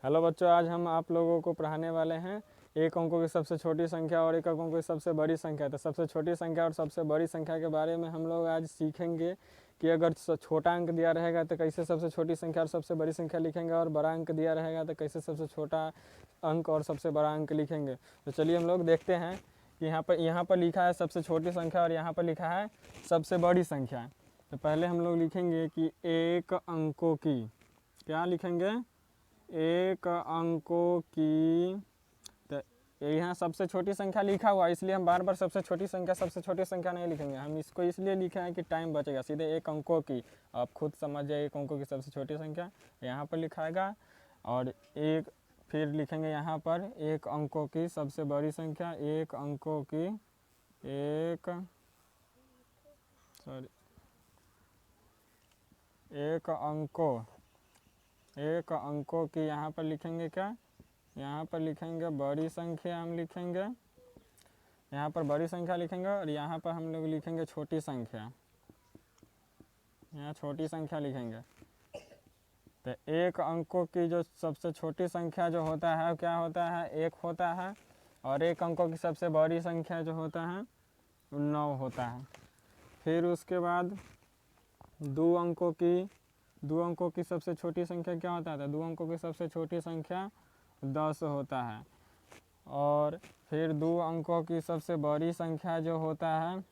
Hello बच्चों, आज हम आप लोगों को पढ़ाने वाले हैं एक अंकों की सबसे छोटी संख्या और एक अंकों की सबसे बड़ी संख्या। तो सबसे छोटी संख्या और सबसे बड़ी संख्या के बारे में हम लोग आज सीखेंगे कि अगर छोटा अंक दिया रहेगा तो कैसे सबसे छोटी संख्या और सबसे बड़ी संख्या लिखेंगे, और बड़ा अंक दिया रहेगा तो कैसे सबसे छोटा अंक और सबसे बड़ा अंक लिखेंगे। तो चलिए हम लोग देखते हैं कि यहाँ पर लिखा है सबसे छोटी संख्या और यहाँ पर लिखा है सबसे बड़ी संख्या। तो पहले हम लोग लिखेंगे कि एक अंकों की, क्या लिखेंगे, एक अंकों की। तो यहाँ सबसे छोटी संख्या लिखा हुआ, इसलिए हम बार बार सबसे छोटी संख्या नहीं लिखेंगे। हम इसको इसलिए लिखे हैं कि टाइम बचेगा। सीधे एक अंकों की, आप खुद समझ जाइए, एक अंकों की सबसे छोटी संख्या यहाँ पर लिखाएगा, और एक फिर लिखेंगे यहाँ पर एक अंकों की सबसे बड़ी संख्या, एक अंकों की एक अंकों की यहाँ पर लिखेंगे क्या, यहाँ पर लिखेंगे बड़ी संख्या। हम लिखेंगे यहाँ पर बड़ी संख्या लिखेंगे, और यहाँ पर हम लोग लिखेंगे छोटी संख्या, यहाँ छोटी संख्या लिखेंगे। तो एक अंकों की जो सबसे छोटी संख्या जो होता है क्या होता है, एक होता है, और एक अंकों की सबसे बड़ी संख्या जो होता है 9 होता है। फिर उसके बाद दो अंकों की सबसे छोटी संख्या क्या होता है, दो अंकों की सबसे छोटी संख्या 10 होता है। और फिर दो अंकों की सबसे बड़ी संख्या जो होता है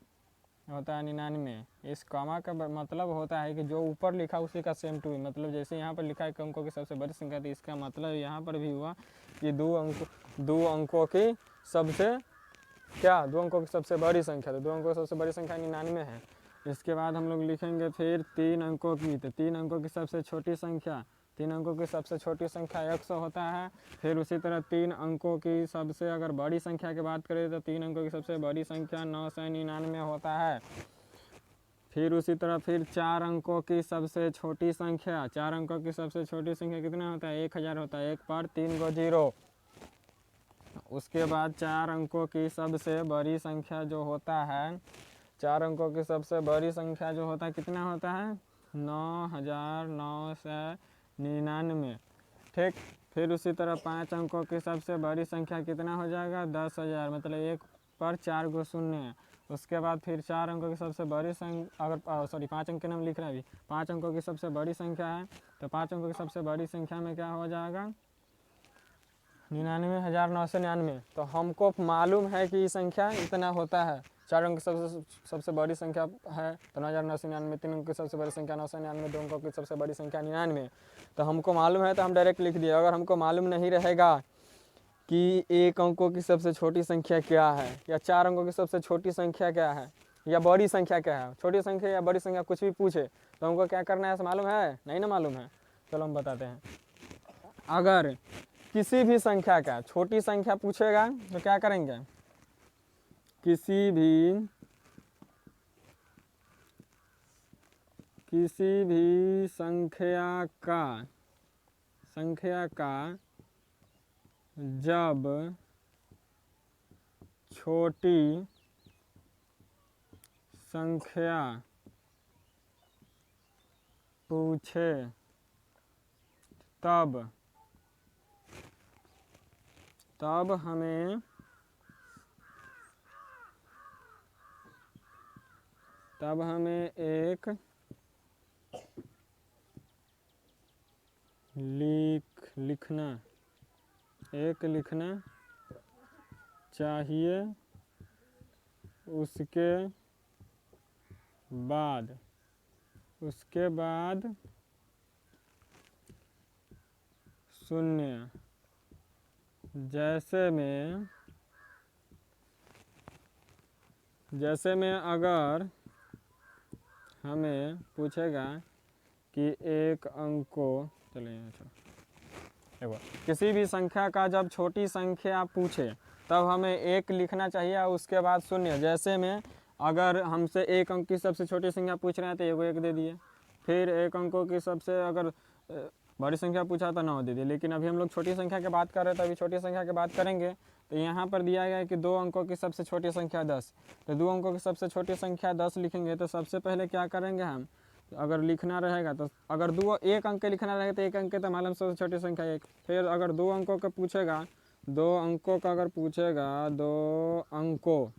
99। इस कॉमा का मतलब होता है कि जो ऊपर लिखा उसी का सेम टू, मतलब जैसे यहाँ पर लिखा है कि अंकों की सबसे बड़ी संख्या, तो इसका मतलब यहाँ पर भी हुआ कि दो अंकों की सबसे बड़ी संख्या। तो दो अंकों की सबसे बड़ी संख्या 99 है। इसके बाद हम लोग लिखेंगे फिर तीन अंकों की। तो तीन अंकों की सबसे छोटी संख्या 100 होता है। फिर उसी तरह तीन अंकों की सबसे अगर बड़ी संख्या की बात करें तो तीन अंकों की सबसे बड़ी संख्या 999 होता है। फिर उसी तरह फिर चार अंकों की सबसे छोटी संख्या कितना होता है, 1000 होता है। 1 पर 3 गो 0। उसके बाद चार अंकों की सबसे बड़ी संख्या जो होता है, कितना होता है, 9999। ठीक। फिर उसी तरह 5 अंकों की सबसे बड़ी संख्या कितना हो जाएगा, 10,000, मतलब 1 पर 4 गो 0 है। उसके बाद फिर 4 अंकों की सबसे बड़ी संख्या, 5 अंक के नाम लिख रहे हैं अभी, 5 अंकों की सबसे बड़ी संख्या है, तो 5 अंकों की सबसे बड़ी संख्या में क्या हो जाएगा, 99,999। तो हमको मालूम है कि ये संख्या इतना होता है। 4 अंक की सबसे बड़ी संख्या है तो 9,999। 3 अंक की सबसे बड़ी संख्या 999। 2 अंकों की सबसे बड़ी संख्या 99। तो हमको मालूम है तो हम डायरेक्ट लिख दिए। अगर हमको मालूम नहीं रहेगा कि एक अंकों की सबसे छोटी संख्या क्या है, या 4 अंकों की सबसे छोटी संख्या क्या है, या बड़ी संख्या क्या है, छोटी संख्या या बड़ी संख्या कुछ भी पूछे, तो हमको क्या करना है, मालूम है नहीं ना मालूम है। चलो हम बताते हैं। अगर किसी भी संख्या का छोटी संख्या पूछेगा तो क्या करेंगे, किसी भी संख्या का जब छोटी संख्या पूछे तब हमें एक लिखना चाहिए। उसके बाद शून्य। जैसे में अगर हमें पूछेगा कि एक अंकों, किसी भी संख्या का जब छोटी संख्या पूछे तब हमें एक लिखना चाहिए और उसके बाद शून्य। जैसे में अगर हमसे एक अंक की सबसे छोटी संख्या पूछ रहे हैं तो एगो 1 दे दिए। फिर एक अंकों की सबसे अगर बड़ी संख्या पूछा तो 9 दे दिए। लेकिन अभी हम लोग छोटी संख्या की बात कर रहे हैं, तो अभी छोटी संख्या की बात करेंगे। तो यहाँ पर दिया गया है कि 2 अंकों की सबसे छोटी संख्या 10। तो 2 अंकों की सबसे छोटी संख्या 10 लिखेंगे। तो सबसे पहले क्या करेंगे हम, अगर लिखना रहेगा तो अगर एक अंक के लिखना रहेगा तो एक अंक के तो मालूम सबसे छोटी संख्या एक। फिर अगर 2 अंकों का पूछेगा, 2 अंकों का अगर पूछेगा, 2 अंकों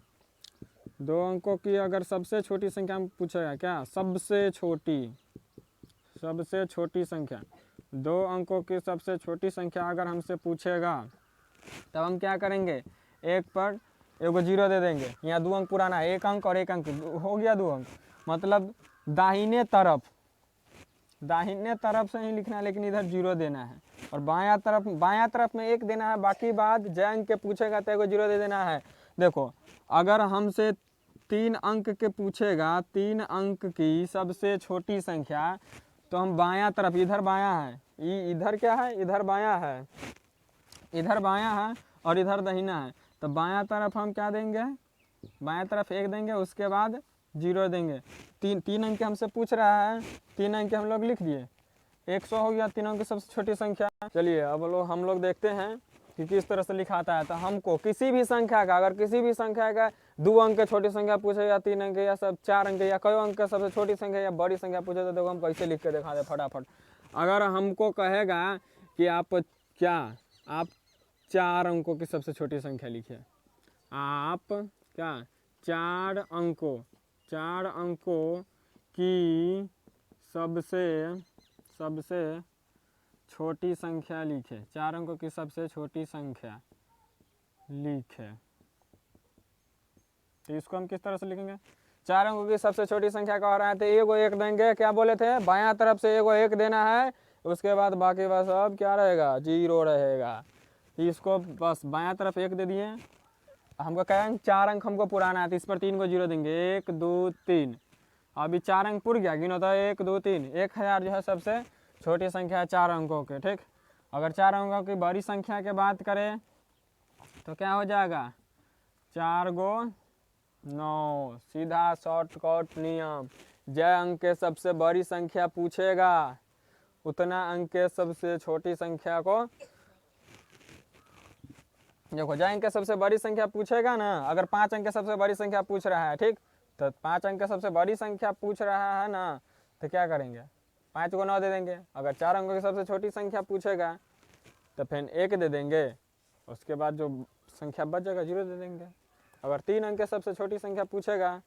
की अगर सबसे छोटी संख्या में पूछेगा, क्या सबसे छोटी संख्या, 2 अंकों की सबसे छोटी संख्या अगर हमसे पूछेगा तब हम क्या करेंगे, एक पर एगो 0 दे देंगे। यहाँ 2 अंक पुराना है, 1 अंक और 1 अंक हो गया 2 अंक, मतलब दाहिने तरफ से ही लिखना है, लेकिन इधर 0 देना है। और बायां तरफ में 1 देना है, बाकी बात जय अंक के पूछेगा तो एगो 0 दे देना है। देखो अगर हमसे 3 अंक के पूछेगा, 3 अंक की सबसे छोटी संख्या, तो हम बायां तरफ, इधर बायां है, इधर क्या है, इधर बायां है, इधर बायां है और इधर दाहिना है, तो बायां तरफ हम क्या देंगे, बायां तरफ 1 देंगे, उसके बाद 0 देंगे। 3 अंक हमसे पूछ रहा है, 3 अंक हम लोग लिख दिए, 100 हो गया 3 अंक की सबसे छोटी संख्या। चलिए अब हम लोग देखते हैं कि किस तरह से लिखाता है। तो हमको किसी भी संख्या का, अगर किसी भी संख्या का 2 अंक की छोटी संख्या पूछे या 3 अंक या सब 4 अंक या कई अंक का सबसे छोटी संख्या या बड़ी संख्या पूछे, तो देखो हम कैसे लिख के दिखा दे फटाफट। अगर हमको कहेगा कि आप 4 अंकों की सबसे छोटी संख्या लिखिए, आप क्या 4 अंकों की सबसे छोटी संख्या लिखे, 4 अंकों की सबसे छोटी संख्या लिखे। तो इसको हम किस तरह से लिखेंगे, 4 अंकों की सबसे छोटी संख्या कह रहा है तो एगो 1 देंगे, क्या बोले थे, बायां तरफ से एगो 1 देना है, उसके बाद बाकी बस अब क्या रहेगा, 0 रहेगा। इसको बस बायां तरफ 1 दे दिए, हमको क्या अंक, 4 अंक हमको पुराना है, तो इस पर 3 को 0 देंगे, 1 2 3। अभी 4 अंक पुर गया, गिनो तो 1 2 3, 1000 जो है सबसे छोटी संख्या है 4 अंकों के। ठीक, अगर 4 अंकों की बड़ी संख्या की बात करें तो क्या हो जाएगा, 4 गो 9, सीधा शॉर्टकट नियम, जय अंक के सबसे बड़ी संख्या पूछेगा उतना अंक के सबसे छोटी संख्या को, देखो जय अंक के सबसे बड़ी संख्या पूछेगा ना, अगर 5 अंक के सबसे बड़ी संख्या पूछ रहा है, ठीक, तो 5 अंक के सबसे बड़ी संख्या पूछ रहा है ना, तो क्या करेंगे, 5 को 9 दे देंगे। अगर 4 अंकों की सबसे छोटी संख्या पूछेगा तो फिर 1 दे देंगे, उसके बाद जो संख्या बच जाएगा 0 दे देंगे। अगर 3 अंक के सबसे छोटी संख्या पूछेगा,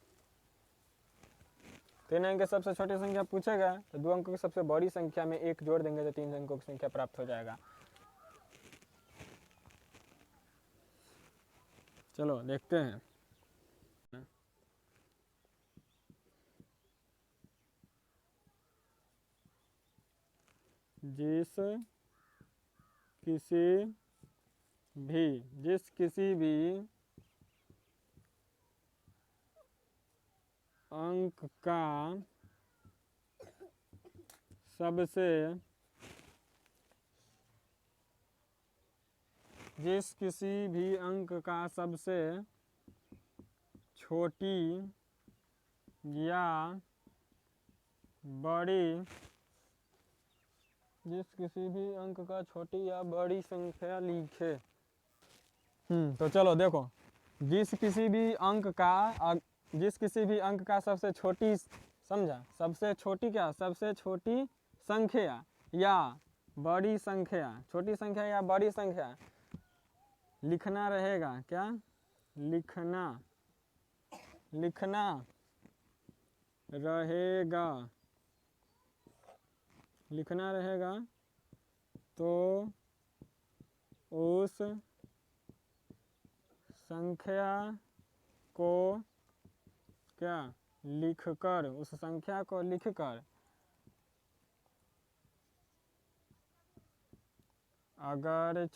3 अंक के सबसे छोटी संख्या पूछेगा तो 2 अंकों की सबसे बड़ी संख्या में 1 जोड़ देंगे तो 3 अंकों की संख्या प्राप्त हो जाएगा। चलो देखते हैं, जिस किसी भी अंक का सबसे छोटी या बड़ी, किसी भी अंक का छोटी या बड़ी संख्या लिखे। तो चलो देखो, जिस किसी भी अंक का सबसे छोटी, समझा, सबसे छोटी क्या, सबसे छोटी संख्या या बड़ी संख्या, छोटी संख्या या बड़ी संख्या लिखना रहेगा, क्या लिखना रहेगा, तो उस संख्या को क्या लिखकर, उस संख्या को लिखकर अगर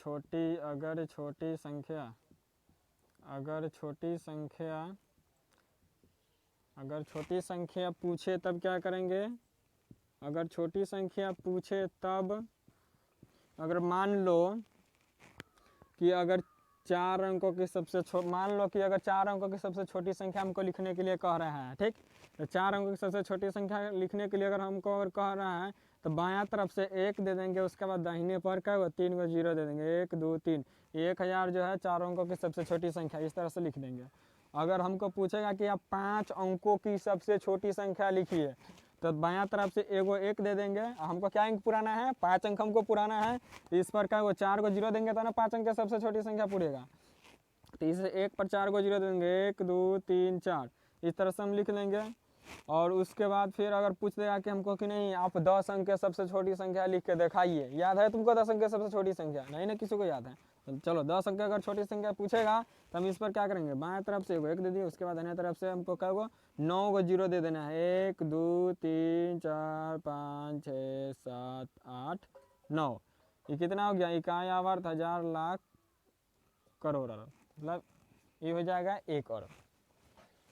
छोटी संख्या पूछे तब क्या करेंगे, अगर छोटी संख्या पूछे तब, अगर मान लो कि अगर 4 अंकों की सबसे मान लो कि अगर 4 अंकों की सबसे छोटी संख्या हमको लिखने के लिए कह रहा है, ठीक, तो 4 अंकों की सबसे छोटी संख्या लिखने के लिए अगर हमको कह रहा है तो बायां तरफ से 1 दे देंगे, उसके बाद दाहिने पर क्या हुआ, 3 को 0 दे देंगे, 1 2 3, 1000 जो है 4 अंकों की सबसे छोटी संख्या, इस तरह से लिख देंगे। अगर हमको पूछेगा कि आप 5 अंकों की सबसे छोटी संख्या लिखिए, तो बायां तरफ से एगो 1 दे देंगे। हमको क्या अंक पुराना है, 5 अंक हमको पुराना है। इस पर क्या वो 4 को 0 देंगे तो ना 5 अंक की सबसे छोटी संख्या पूरेगा। तो इस 1 पर 4 को 0 देंगे, 1 2 3 4, इस तरह से हम लिख लेंगे। और उसके बाद फिर अगर पूछ देगा कि हमको कि नहीं आप 10 अंक के सबसे छोटी संख्या लिख के दिखाइए, याद है तुमको 10 अंक के सबसे छोटी संख्या? नहीं ना, किसी को याद है? तो चलो 10 अंक अगर छोटी संख्या पूछेगा तो हम इस पर क्या करेंगे, बाएं तरफ से 1 दे दिए, उसके बाद दाहिने तरफ से हमको क्या होगा 9 को 0 दे देना है। 1 2 3 4 5 6 7 8 9, ये कितना हो गया, इकाई आवर्त, हजार, लाख, करोड़ अरब, मतलब ये हो जाएगा 1 अरब।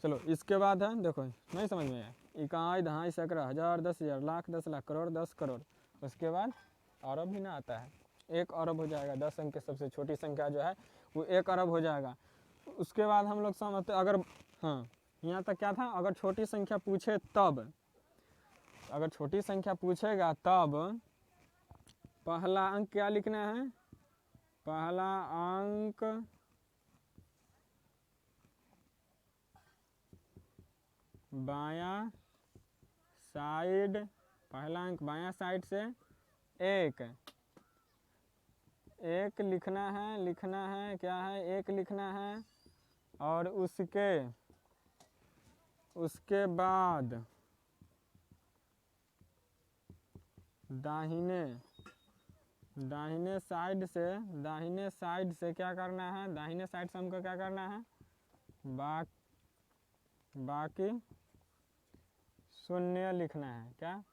चलो इसके बाद है, देखो नहीं समझ में आया, इकाई, दहाई, सैकड़ा, हजार, 10,000, लाख, 10 लाख, करोड़ 10 करोड़, उसके बाद अरब भी ना आता है, 1 अरब हो जाएगा। 10 अंक की सबसे छोटी संख्या जो है वो 1 अरब हो जाएगा। उसके बाद हम लोग समझते अगर, हाँ यहाँ तक क्या था, अगर छोटी संख्या पूछे तब, अगर छोटी संख्या पूछेगा तब पहला अंक क्या लिखना है, पहला अंक बायां साइड, पहला अंक बायां साइड से 1 लिखना है, क्या है 1 लिखना है। और उसके बाद दाहिने साइड से क्या करना है, दाहिने साइड से हमको क्या करना है, बाकी शून्य लिखना है। क्या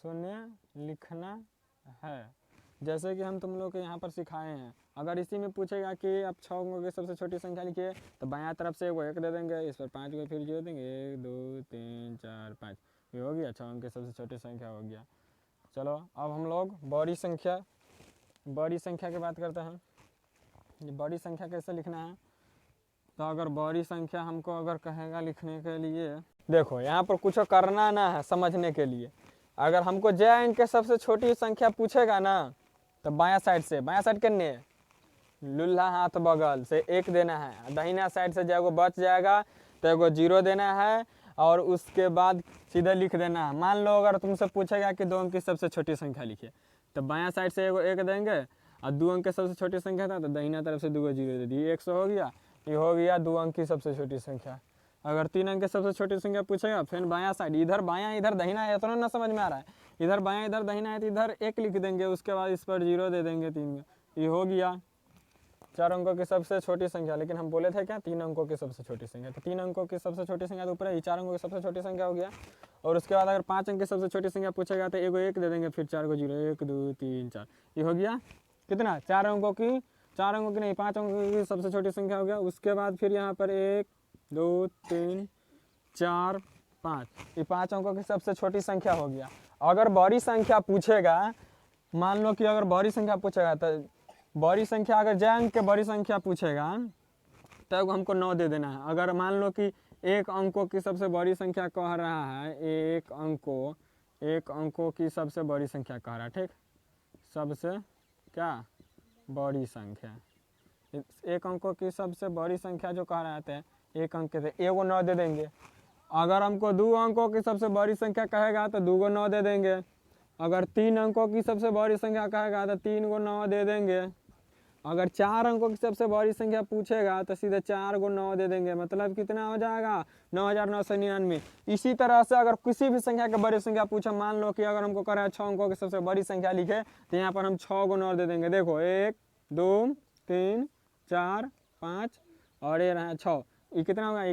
शून्य लिखना है, जैसे कि हम तुम लोग के यहाँ पर सिखाए हैं। अगर इसी में पूछेगा कि आप 6 अंकों की सबसे छोटी संख्या लिखिए, तो बायां तरफ से वो 1 दे देंगे, इस पर 5 को फिर 0 देंगे, 1 2 3 4 5, ये हो गया 6 अंक की सबसे छोटी संख्या हो गया। चलो अब हम लोग बड़ी संख्या की बात करते हैं। ये बड़ी संख्या कैसे लिखना है, तो अगर बड़ी संख्या हमको अगर कहेगा लिखने के लिए, देखो यहाँ पर कुछ करना ना है समझने के लिए। अगर हमको j अंक के सबसे छोटी संख्या पूछेगा ना, तो बायां साइड करने लुल्हा हाथ बगल से 1 देना है, दाहिना साइड से जो बच जाएगा तो एगो 0 देना है, और उसके बाद सीधे लिख देना है। मान लो अगर तुमसे पूछेगा कि 2 अंक की सबसे छोटी संख्या लिखिए, तो बायां साइड से एगो 1 देंगे, और 2 अंक की सबसे छोटी संख्या था तो दाहिना तरफ से 2 को 0 दे दिए, 100 हो गया। ये हो गया 2 अंक की सबसे छोटी संख्या। अगर 3 अंक की सबसे छोटी संख्या पूछेगा, फिर बायां साइड, इधर बायां इधर दाहिना है, इतना ना समझ में आ रहा है, इधर बायां इधर दाहिना है तो इधर 1 लिख देंगे, उसके बाद इस पर 0 दे देंगे 3 का। ये हो गया 4 अंकों की सबसे छोटी संख्या। लेकिन हम बोले थे क्या 3 अंकों की सबसे छोटी संख्या, तो 3 अंकों की सबसे छोटी संख्या तो ऊपर है, 4 अंकों की सबसे छोटी संख्या हो गया। और उसके बाद अगर 5 अंक की सबसे छोटी संख्या पूछेगा तो एगो 1 दे देंगे, फिर 4 को 0, 1 2 3 4, ये हो गया कितना 4 अंकों की नहीं 5 अंकों की सबसे छोटी संख्या हो गया। उसके बाद फिर यहाँ पर 1 2 3 4 5, ये 5 अंकों की सबसे छोटी संख्या हो गया। अगर बड़ी संख्या पूछेगा, मान लो कि अगर बड़ी संख्या पूछेगा, तो बड़ी संख्या अगर j अंक के बड़ी संख्या पूछेगा तब हमको 9 दे देना है। अगर मान लो कि 1 अंकों की सबसे बड़ी संख्या कह रहा है, 1 अंकों की सबसे बड़ी संख्या कह रहा है, ठीक, सबसे क्या बड़ी संख्या, 1 अंकों की सबसे बड़ी संख्या जो कह रहा है 1 अंक से एगो 9 दे देंगे। अगर हमको 2 अंकों की सबसे बड़ी संख्या कहेगा तो 2 को 9 दे देंगे। अगर 3 अंकों की सबसे बड़ी संख्या कहेगा तो 3 को 9 दे देंगे। अगर 4 अंकों की सबसे बड़ी संख्या पूछेगा तो सीधे 4 को 9 दे देंगे, मतलब कितना हो जाएगा 9,999। इसी तरह से अगर किसी भी संख्या की बड़ी संख्या पूछे, मान लो कि अगर हमको कह रहा है 6 अंकों की सबसे बड़ी संख्या लिखे, तो यहाँ पर हम 6 को 9 दे देंगे। देखो 1 2 3 4 5 और ये रहा 6, ये कितना होगा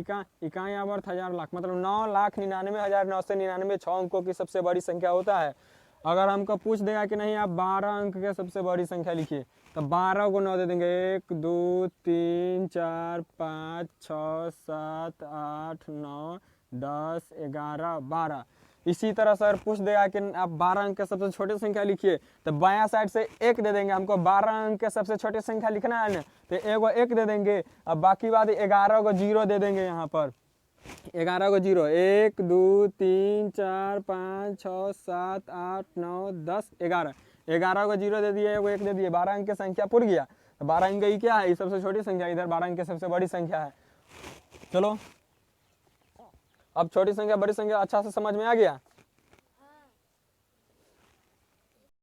इकाई आवर्त हजार लाख, मतलब 9,99,999 6 अंकों की सबसे बड़ी संख्या होता है। अगर हमको पूछ देगा कि नहीं आप 12 अंक के सबसे बड़ी संख्या लिखिए, तो 12 को 9 दे देंगे, 1 2 3 4 5 6 7 8 9 10 11 12। इसी तरह से अगर पूछ देगा कि आप 12 अंक के सबसे छोटी संख्या लिखिए, तो बायां साइड से 1 दे देंगे। हमको 12 अंक के सबसे छोटी संख्या लिखना है ना, तो एगो 1 दे देंगे, अब बाकी बात 11 को 0 दे देंगे। यहाँ पर 11 को 0, 1 2 3 4 5 6 7 8 9 10 11, 11 को 0 दे दिए, एगो 1 दे दिए, 12 अंक की संख्या पुर गया। तो 12 अंक की क्या है, ये सबसे छोटी संख्या, इधर 12 अंक की सबसे बड़ी संख्या है। चलो अब छोटी संख्या बड़ी संख्या अच्छा से समझ में आ गया।